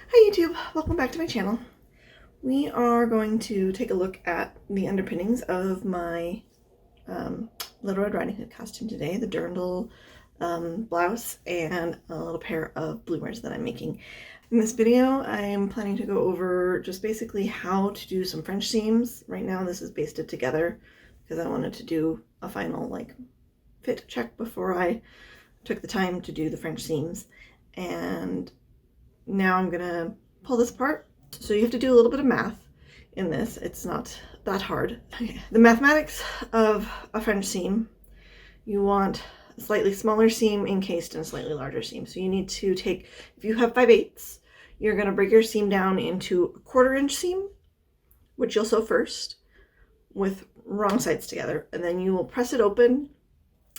Hi YouTube, welcome back to my channel. We are going to take a look at the underpinnings of my Little Red Riding Hood costume today, the dirndl blouse and a little pair of bloomers that I'm making. In this video, I'm planning to go over just basically how to do some French seams. Right now this is basted together because I wanted to do a final fit check before I took the time to do the French seams. And now I'm gonna pull this apart. So you have to do a little bit of math in this. It's not that hard. Okay. The mathematics of a French seam, you want a slightly smaller seam encased in a slightly larger seam. So you need to take, if you have 5/8, you're gonna break your seam down into a 1/4 inch seam, which you'll sew first with wrong sides together. And then you will press it open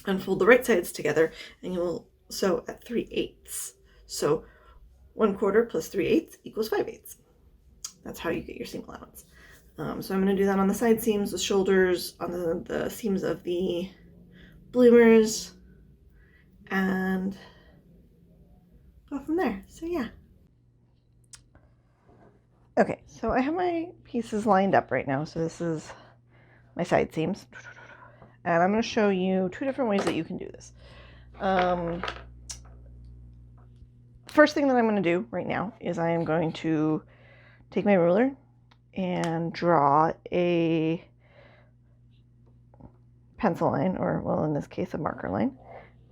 and fold the right sides together and you will sew at 3/8. So 1/4 plus 3/8 equals 5/8. That's how you get your seam allowance. So I'm going to do that on the side seams, the shoulders, on the seams of the bloomers, and go from there. So yeah. Okay, so I have my pieces lined up right now. So this is my side seams. And I'm going to show you 2 different ways that you can do this. First thing that I'm going to do right now is I am going to take my ruler and draw a pencil line, or well, in this case, a marker line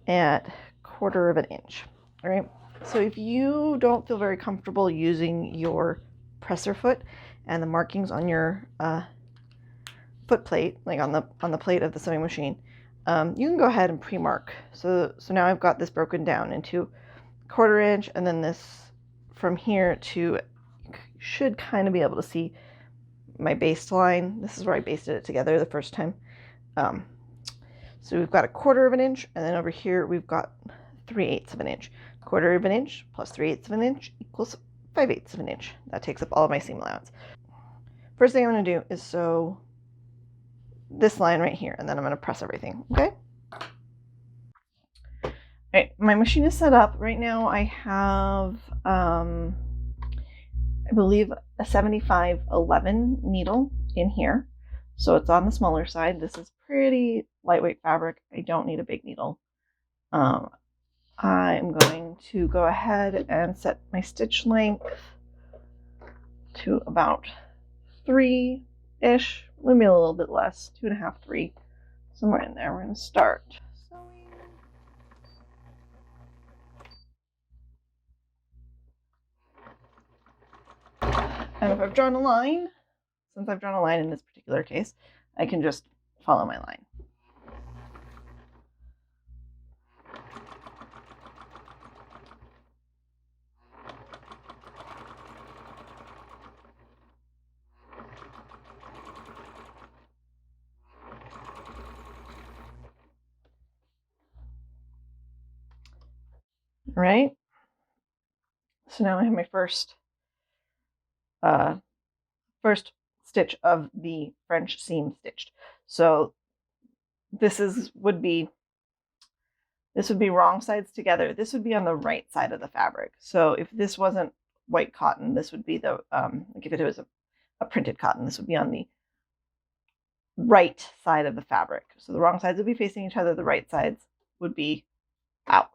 at 1/4 inch. All right. So if you don't feel very comfortable using your presser foot and the markings on your foot plate, like on the plate of the sewing machine, you can go ahead and pre-mark. So now I've got this broken down into 1/4 inch, and then this from here to, you should kind of be able to see my baste line. This is where I basted it together the first time. So we've got a 1/4 inch, and then over here we've got 3/8 inch. 1/4 inch plus 3/8 inch equals 5/8 inch. That takes up all of my seam allowance. First thing I'm going to do is sew this line right here, and then I'm going to press everything. Okay. All right, my machine is set up right now. I have I believe a 75/11 needle in here. So it's on the smaller side. This is pretty lightweight fabric. I don't need a big needle. I'm going to go ahead and set my stitch length to about 3-ish, maybe a little bit less, 2.5, 3, somewhere in there. We're going to start sewing. And if I've drawn a line, since I've drawn a line in this particular case, I can just follow my line. All right. So now I have my first stitch of the French seam stitched. So this would be wrong sides together. This would be on the right side of the fabric. So if this wasn't white cotton, this would be the like if it was a printed cotton, this would be on the right side of the fabric. So the wrong sides would be facing each other. The right sides would be out.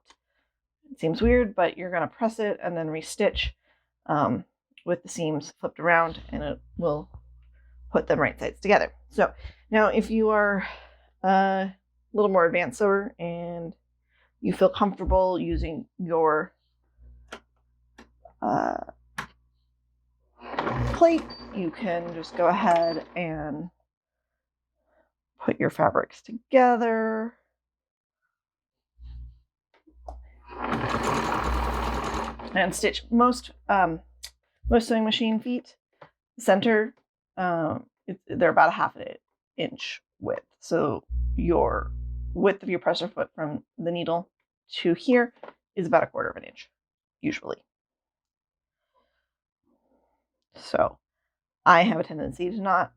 It seems weird, but you're going to press it and then restitch with the seams flipped around, and it will put them right sides together. So now if you are a little more advanced sewer and you feel comfortable using your plate, you can just go ahead and put your fabrics together. And stitch most sewing machine feet center, they're about 1/2 inch width. So your width of your presser foot from the needle to here is about 1/4 inch usually. So I have a tendency to not,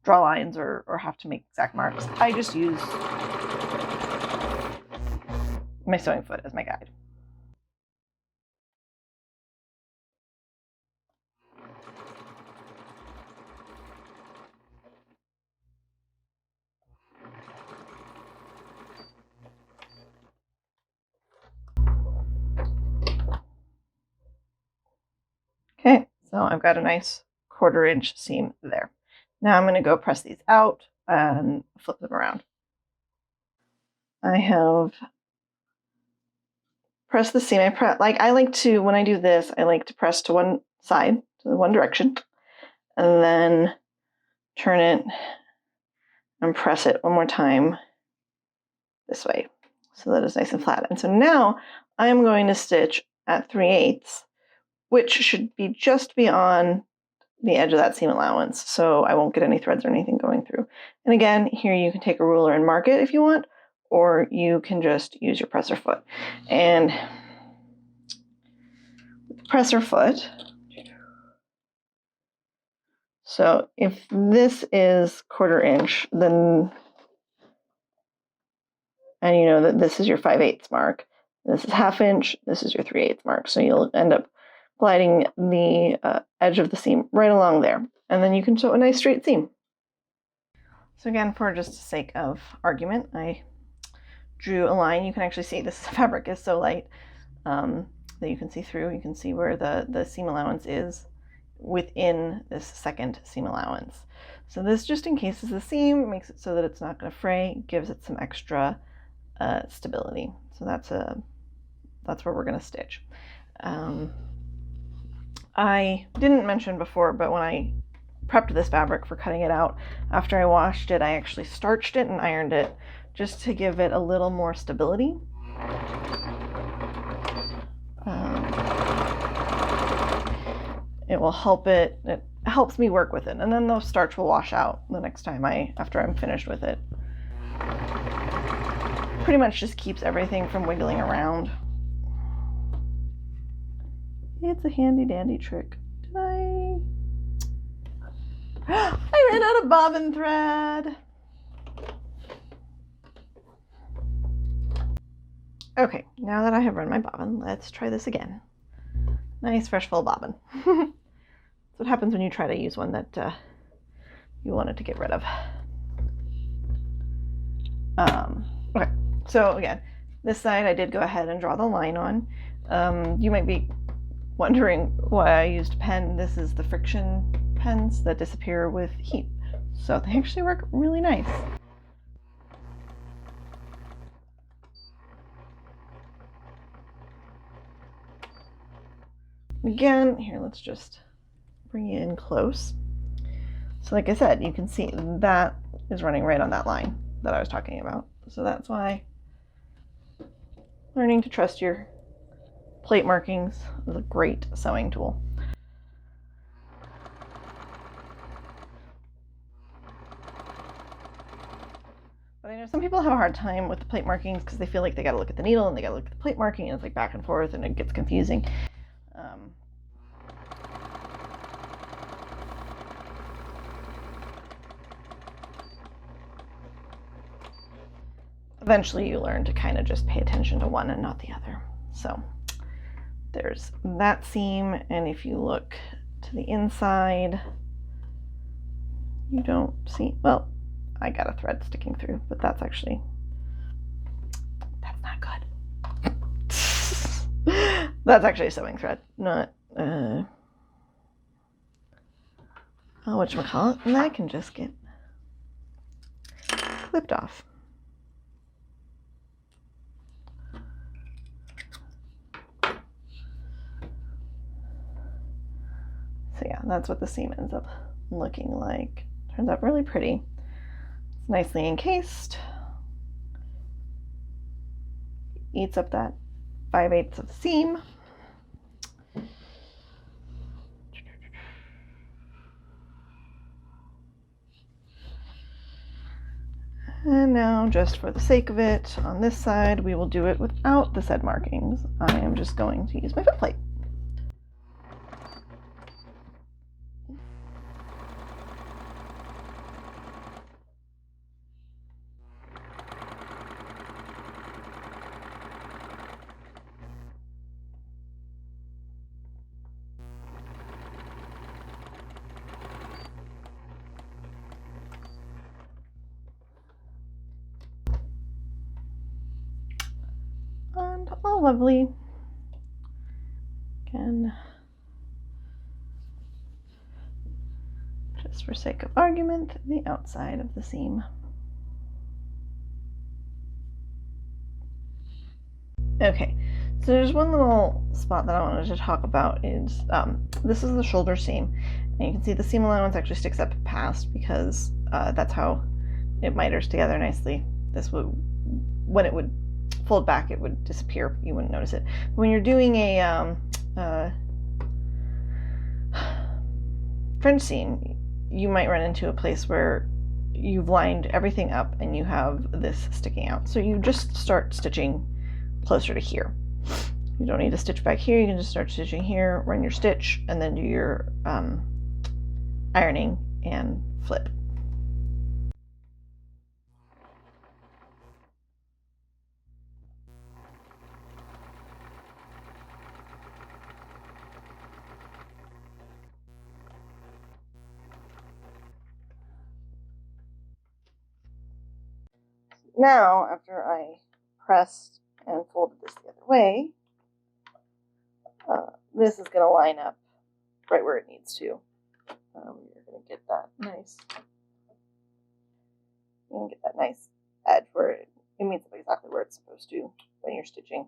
draw lines or have to make exact marks. I just use my sewing foot as my guide. Okay, so I've got a nice 1/4 inch seam there. Now I'm going to go press these out and flip them around. I have pressed the seam. I like to, when I do this, I like to press to one side, to the one direction, and then turn it and press it one more time this way so that it's nice and flat. And so now I'm going to stitch at 3/8, which should be just beyond the edge of that seam allowance, so I won't get any threads or anything going through. And again, here you can take a ruler and mark it if you want, or you can just use your presser foot. And with the presser foot, so if this is 1/4 inch, then, and you know that this is your 5/8 mark, this is 1/2 inch, this is your 3/8 mark, so you'll end up gliding the edge of the seam right along there, and then you can sew a nice straight seam. So again, for just the sake of argument, I drew a line. You can actually see this fabric is so light that you can see through. You can see where the seam allowance is within this second seam allowance. So this, just in case, is the seam, makes it so that it's not going to fray, gives it some extra stability. So that's where we're going to stitch. I didn't mention before, but when I prepped this fabric for cutting it out, after I washed it, I actually starched it and ironed it just to give it a little more stability. It will help it helps me work with it, and then the starch will wash out the next time after I'm finished with it. Pretty much just keeps everything from wiggling around. It's a handy dandy trick. Did I ran out of bobbin thread. Okay, now that I have run my bobbin, let's try this again. Nice fresh full bobbin. That's what happens when you try to use one that you wanted to get rid of. Okay, so again, this side I did go ahead and draw the line on. You might be wondering why I used a pen. This is the friction pens that disappear with heat, so they actually work really nice. Again, here, let's just bring you in close. So like I said, you can see that is running right on that line that I was talking about. So that's why learning to trust your plate markings is a great sewing tool. But I know some people have a hard time with the plate markings because they feel like they got to look at the needle and they got to look at the plate marking, and it's like back and forth and it gets confusing. Eventually you learn to kind of just pay attention to one and not the other. So there's that seam, and if you look to the inside, you don't see, well, I got a thread sticking through, but that's not good. That's actually a sewing thread, not whatchamacallit, and that can just get clipped off. So yeah, that's what the seam ends up looking like. Turns out really pretty. It's nicely encased. Eats up that 5/8 of seam. And now, just for the sake of it, on this side, we will do it without the said markings. I am just going to use my foot plate. And all lovely. Again, for sake of argument, the outside of the seam. Okay, so there's one little spot that I wanted to talk about is, this is the shoulder seam, and you can see the seam allowance actually sticks up past because that's how it miters together nicely. This would, when it would fold back, it would disappear. You wouldn't notice it. When you're doing a French seam, you might run into a place where you've lined everything up and you have this sticking out. So you just start stitching closer to here. You don't need to stitch back here. You can just start stitching here, run your stitch, and then do your ironing and flip. Now, after I pressed and folded this the other way, this is going to line up right where it needs to. You're going to get that nice. You're going to get that nice edge where it meets up exactly where it's supposed to when you're stitching.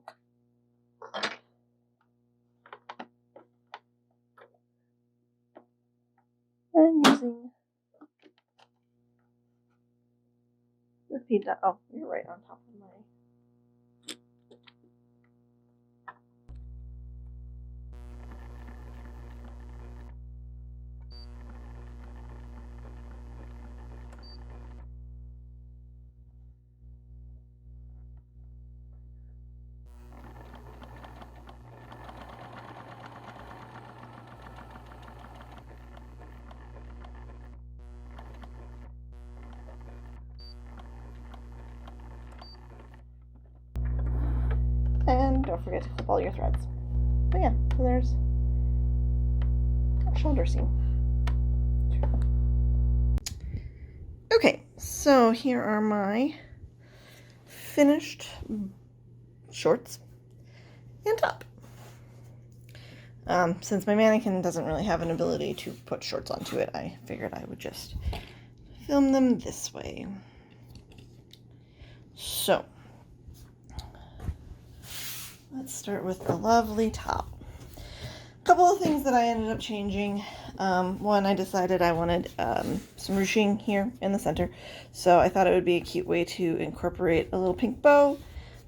And using the feed dot. Oh, you're right on top of my. And don't forget to clip all your threads. But yeah, so there's a shoulder seam. Okay, so here are my finished shorts and top. Since my mannequin doesn't really have an ability to put shorts onto it, I figured I would just film them this way. So, let's start with the lovely top. A couple of things that I ended up changing. One, I decided I wanted some ruching here in the center, so I thought it would be a cute way to incorporate a little pink bow.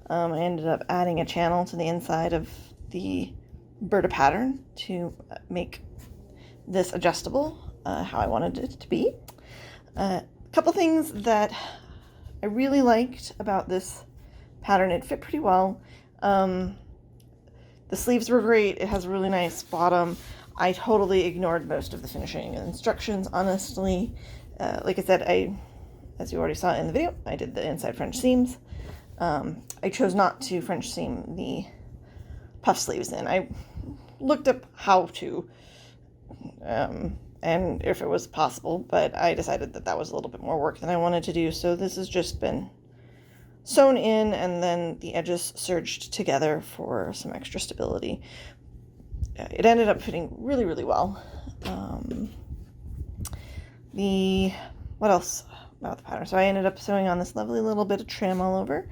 I ended up adding a channel to the inside of the Berta pattern to make this adjustable how I wanted it to be. A couple things that I really liked about this pattern, it fit pretty well. The sleeves were great. It has a really nice bottom. I totally ignored most of the finishing instructions, honestly. Like I said, as you already saw in the video, I did the inside French seams. I chose not to French seam the puff sleeves in. I looked up how to, and if it was possible, but I decided that that was a little bit more work than I wanted to do, so this has just been sewn in, and then the edges serged together for some extra stability. It ended up fitting really, really well. What else about the pattern? So I ended up sewing on this lovely little bit of trim all over.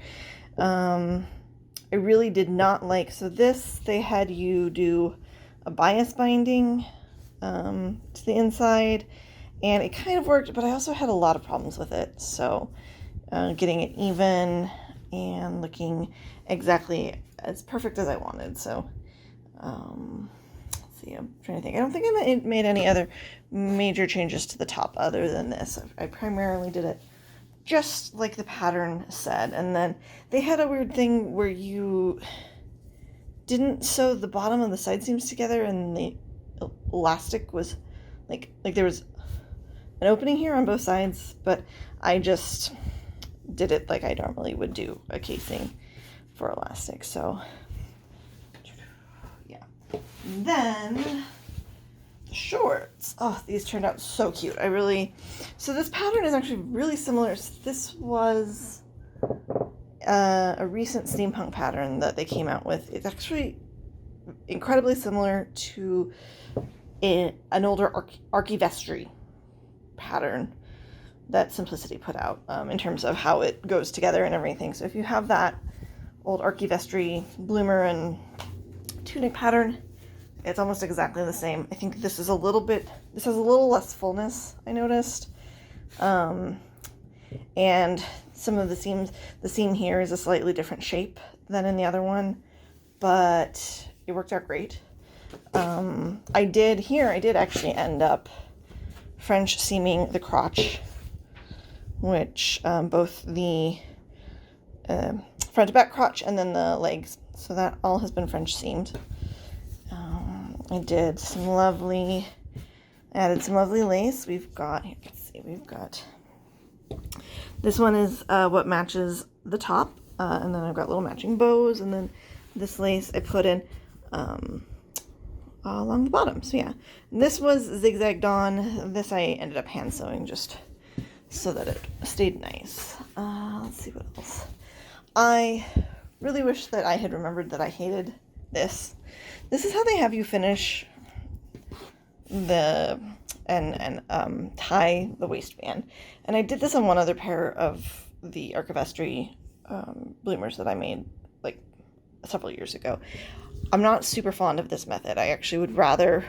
I really did not like, so this, they had you do a bias binding to the inside, and it kind of worked, but I also had a lot of problems with it. So getting it even and looking exactly as perfect as I wanted. So let's see, I'm trying to think. I don't think I made any other major changes to the top other than this. I primarily did it just like the pattern said, and then they had a weird thing where you didn't sew the bottom and the side seams together, and the elastic was like there was an opening here on both sides, but I just did it like I normally would do a casing for elastic. So yeah. And then the shorts. Oh, these turned out so cute. So this pattern is actually really similar. This was a recent steampunk pattern that they came out with. It's actually incredibly similar to an older archivestry pattern that Simplicity put out in terms of how it goes together and everything. So if you have that old archivestry bloomer and tunic pattern, it's almost exactly the same. I think this has a little less fullness, I noticed. And some of the seam here is a slightly different shape than in the other one, but it worked out great. I did actually end up French seaming the crotch, which both the front to back crotch and then the legs. So that all has been French seamed. I did added some lovely lace. We've got, here, let's see, this one is what matches the top, and then I've got little matching bows, and then this lace I put in along the bottom. So yeah, this was zigzagged on. This I ended up hand sewing just so that it stayed nice. Let's see what else. I really wish that I had remembered that I hated this. This is how they have you finish the and tie the waistband. And I did this on one other pair of the archivestry bloomers that I made like several years ago. I'm not super fond of this method. I actually would rather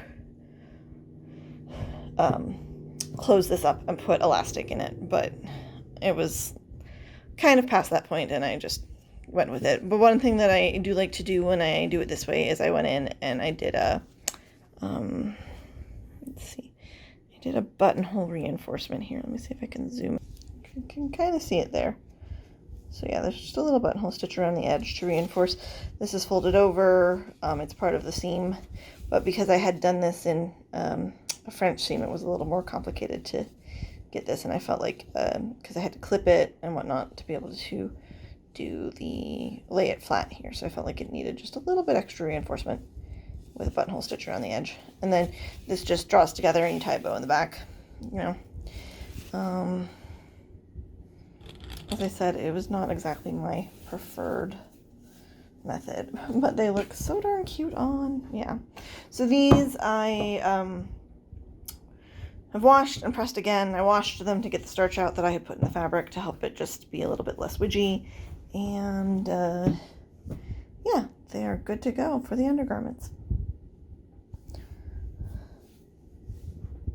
close this up and put elastic in it, but it was kind of past that point and I just went with it. But one thing that I do like to do when I do it this way is I went in and I did a let's see, I did a buttonhole reinforcement here. Let me see if I can zoom. You can kind of see it there. So yeah, there's just a little buttonhole stitch around the edge to reinforce. This is folded over. It's part of the seam, but because I had done this in a French seam, it was a little more complicated to get this, and I felt like because I had to clip it and whatnot to be able to lay it flat here, so I felt like it needed just a little bit extra reinforcement with a buttonhole stitch around the edge. And then this just draws together and you tie a bow in the back, you know. As I said, it was not exactly my preferred method, but they look so darn cute on. Yeah. So these I have washed and pressed again. I washed them to get the starch out that I had put in the fabric to help it just be a little bit less widgy. And yeah, they are good to go for the undergarments.